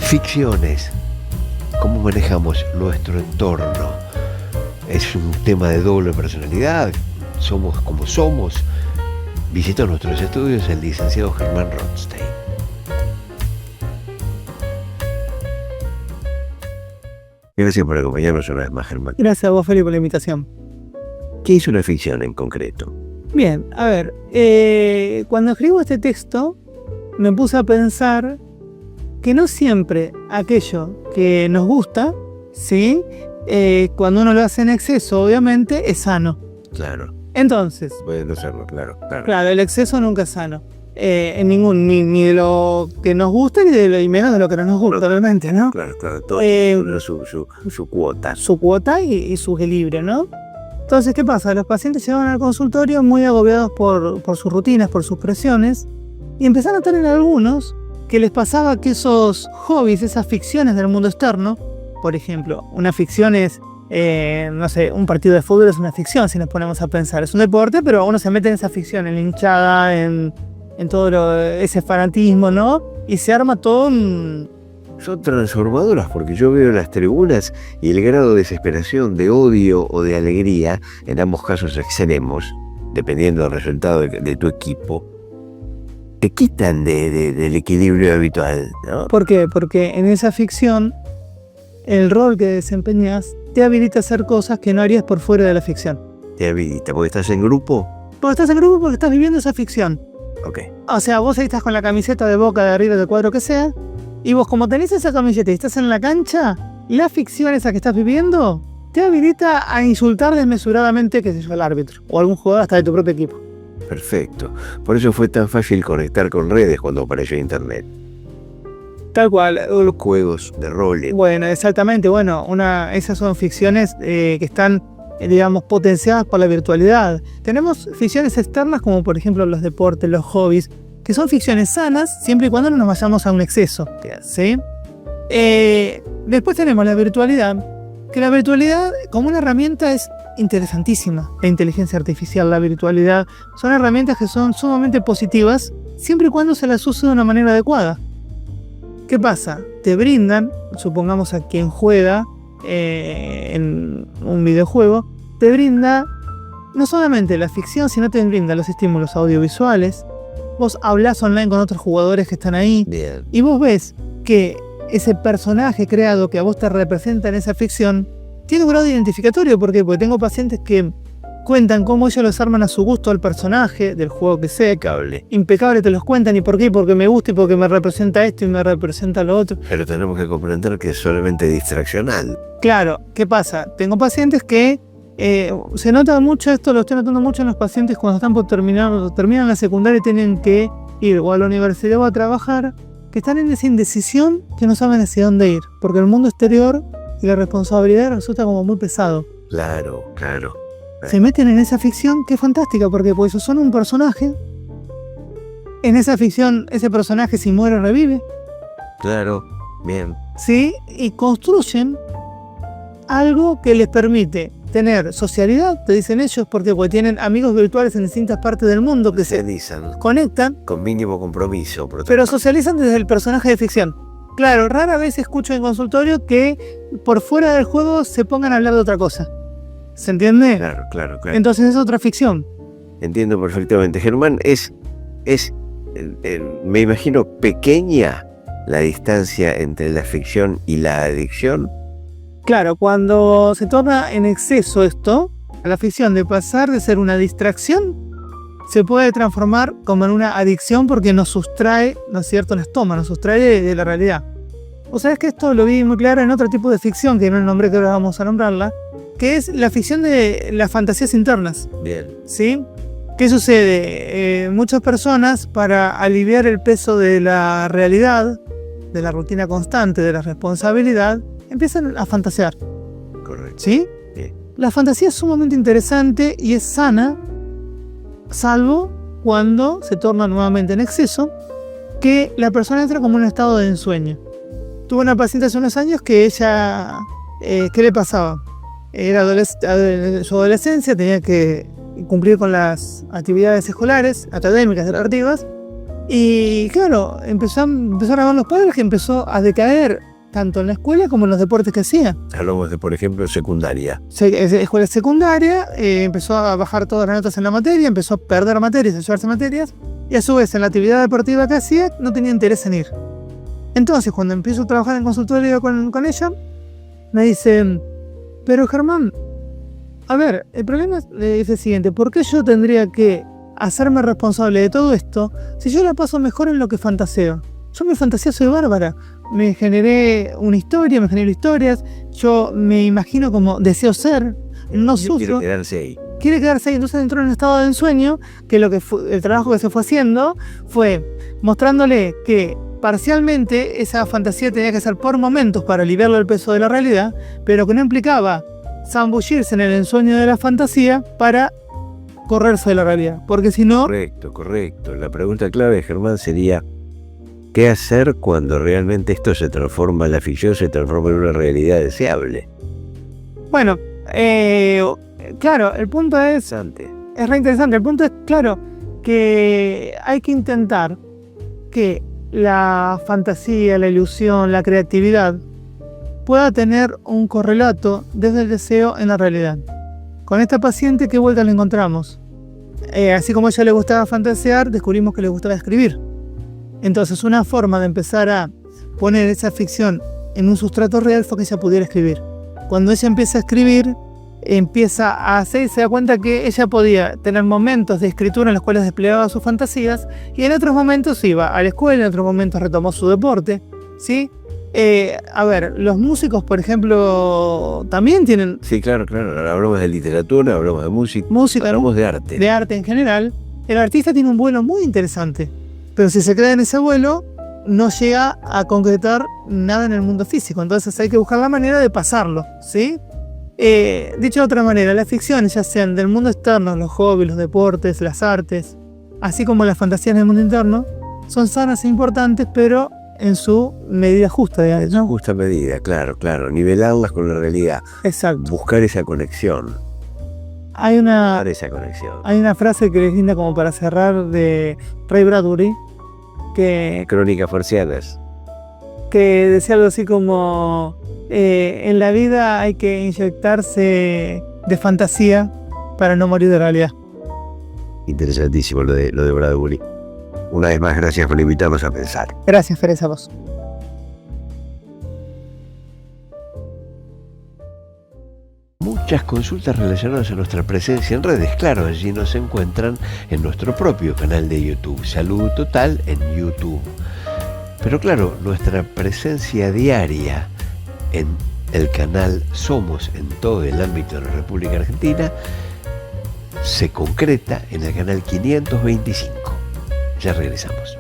Ficciones. ¿Cómo manejamos nuestro entorno? ¿Es un tema de doble personalidad? ¿Somos como somos? Visitó nuestros estudios el licenciado Germán Rothstein. Gracias por acompañarnos una vez más, Germán. Gracias a vos, Felipe, por la invitación. ¿Qué es una ficción en concreto? Bien, a ver, cuando escribo este texto me puse a pensar que no siempre aquello que nos gusta, ¿sí? Cuando uno lo hace en exceso, obviamente, es sano. Claro. Entonces, Puede no serlo, claro. claro, el exceso nunca es sano. En ni de lo que nos gusta y menos de lo que no nos gusta, realmente, ¿no? Claro, todo tiene su cuota. Su cuota y su equilibrio, ¿no? Entonces, ¿qué pasa? Los pacientes llegaban al consultorio muy agobiados por sus rutinas, por sus presiones, y empezaron a tener algunos que les pasaba que esos hobbies, esas ficciones del mundo externo, por ejemplo, una ficción es, no sé, un partido de fútbol es una ficción, si nos ponemos a pensar. Es un deporte, pero uno se mete en esa ficción, en la hinchada, en todo ese fanatismo, ¿no? Y se arma todo un... Son transformadoras porque yo veo las tribunas y el grado de desesperación, de odio o de alegría, en ambos casos extremos, dependiendo del resultado de tu equipo, te quitan del equilibrio habitual, ¿no? ¿Por qué? Porque en esa ficción el rol que desempeñas te habilita a hacer cosas que no harías por fuera de la ficción. Te habilita, porque estás en grupo. Porque estás en grupo, porque estás viviendo esa ficción. Ok. O sea, vos ahí estás con la camiseta de Boca, de arriba, del cuadro que sea, y vos como tenés esa camiseta y estás en la cancha, la ficción esa que estás viviendo te habilita a insultar desmesuradamente, qué sé yo, al árbitro o algún jugador hasta de tu propio equipo. Perfecto. Por eso fue tan fácil conectar con redes cuando apareció Internet. Tal cual. Los juegos de roles. Bueno, exactamente. Bueno, esas son ficciones que están, digamos, potenciadas por la virtualidad. Tenemos ficciones externas como por ejemplo los deportes, los hobbies, que son ficciones sanas siempre y cuando no nos vayamos a un exceso, ¿sí? Después tenemos la virtualidad, que la virtualidad como una herramienta es interesantísima. La inteligencia artificial, la virtualidad, son herramientas que son sumamente positivas siempre y cuando se las use de una manera adecuada. ¿Qué pasa? Te brindan, supongamos a quien juega en un videojuego, te brinda no solamente la ficción, sino te brinda los estímulos audiovisuales. Vos hablás online con otros jugadores que están ahí. Bien. Y vos ves que ese personaje creado que a vos te representa en esa ficción tiene un grado identificatorio. ¿Por qué? Porque tengo pacientes que cuentan cómo ellos los arman a su gusto al personaje del juego que sea. Impecable te los cuentan. ¿Y por qué? Porque me gusta y porque me representa esto y me representa lo otro. Pero tenemos que comprender que es solamente distraccional. Claro, ¿qué pasa? Tengo pacientes que se nota mucho esto, lo estoy notando mucho en los pacientes cuando están por terminan la secundaria y tienen que ir o a la universidad o a trabajar, que están en esa indecisión que no saben hacia dónde ir, porque el mundo exterior y la responsabilidad resulta como muy pesado. Claro. Se meten en esa ficción que es fantástica, porque pues son un personaje. En esa ficción, ese personaje si muere revive. Claro, bien. ¿Sí? Y construyen algo que les permite tener socialidad, te dicen ellos, porque tienen amigos virtuales en distintas partes del mundo que se conectan. Con mínimo compromiso. Pero socializan desde el personaje de ficción. Claro, rara vez escucho en consultorio que por fuera del juego se pongan a hablar de otra cosa. ¿Se entiende? Claro. Entonces es otra ficción. Entiendo perfectamente. Germán, me imagino pequeña la distancia entre la ficción y la adicción. Claro, cuando se torna en exceso esto, la ficción de pasar de ser una distracción, se puede transformar como en una adicción porque nos sustrae, ¿no es cierto?, nos toma, nos sustrae de la realidad. O sea, es que esto lo vi muy claro en otro tipo de ficción, que no el nombre que ahora vamos a nombrarla, que es la ficción de las fantasías internas. Bien. ¿Sí? ¿Qué sucede? Muchas personas, para aliviar el peso de la realidad, de la rutina constante, de la responsabilidad, empiezan a fantasear. Correcto. ¿Sí? Bien. La fantasía es sumamente interesante y es sana, salvo cuando se torna nuevamente en exceso, que la persona entra como en un estado de ensueño. Tuve una paciente hace unos años que ella, ¿qué le pasaba? Era su adolescencia, tenía que cumplir con las actividades escolares, académicas, relativas, Y claro, empezaron a ver los padres que empezó a decaer tanto en la escuela como en los deportes que hacía. Hablamos de, por ejemplo, secundaria. Escuela secundaria, empezó a bajar todas las notas en la materia, empezó a perder materias, a llevarse materias, y a su vez en la actividad deportiva que hacía no tenía interés en ir. Entonces cuando empiezo a trabajar en consultorio con ella, me dice, pero Germán, a ver, el problema es el siguiente, ¿por qué yo tendría que hacerme responsable de todo esto si yo la paso mejor en lo que fantaseo? Yo me fantaseo, soy bárbara. Me generé una historia, me genero historias. Yo me imagino como deseo ser, no sufro. Quiere quedarse ahí. Quiere quedarse ahí. Entonces entró en un estado de ensueño que el trabajo que se fue haciendo fue mostrándole que parcialmente esa fantasía tenía que ser por momentos para aliviarle el peso de la realidad, pero que no implicaba zambullirse en el ensueño de la fantasía para correrse de la realidad. Porque si no... Correcto. La pregunta clave, Germán, sería ¿qué hacer cuando realmente esto se transforma, la ficción se transforma en una realidad deseable? Bueno, claro, el punto es re interesante. El punto es, claro, que hay que intentar que la fantasía, la ilusión, la creatividad pueda tener un correlato desde el deseo en la realidad. Con esta paciente, ¿qué vuelta le encontramos? Así como a ella le gustaba fantasear, descubrimos que le gustaba escribir. Entonces, una forma de empezar a poner esa ficción en un sustrato real fue que ella pudiera escribir. Cuando ella empieza a escribir, empieza a hacer y se da cuenta que ella podía tener momentos de escritura en los cuales desplegaba sus fantasías y en otros momentos iba a la escuela, en otros momentos retomó su deporte, ¿sí? A ver, los músicos, por ejemplo, también tienen... Sí, claro. Hablamos de literatura, hablamos de música, hablamos de arte. De arte en general. El artista tiene un vuelo muy interesante, pero si se queda en ese vuelo, no llega a concretar nada en el mundo físico. Entonces hay que buscar la manera de pasarlo, ¿sí? Dicho de otra manera, las ficciones, ya sean del mundo externo, los hobbies, los deportes, las artes, así como las fantasías del mundo interno, son sanas e importantes, pero en su medida justa, digamos, ¿no? Justa medida, claro. Nivelarlas con la realidad. Exacto. Buscar esa conexión. Hay una frase que es linda como para cerrar de Ray Bradbury, que Crónicas Forcianas. Que decía algo así como en la vida hay que inyectarse de fantasía para no morir de realidad. Interesantísimo lo de Bradbury. Una vez más, gracias por invitarnos a pensar. Gracias, Ferez, a vos. Muchas consultas relacionadas a nuestra presencia en redes, claro, allí nos encuentran en nuestro propio canal de YouTube, Salud Total en YouTube. Pero claro, nuestra presencia diaria en el canal Somos en todo el ámbito de la República Argentina se concreta en el canal 525. Ya regresamos.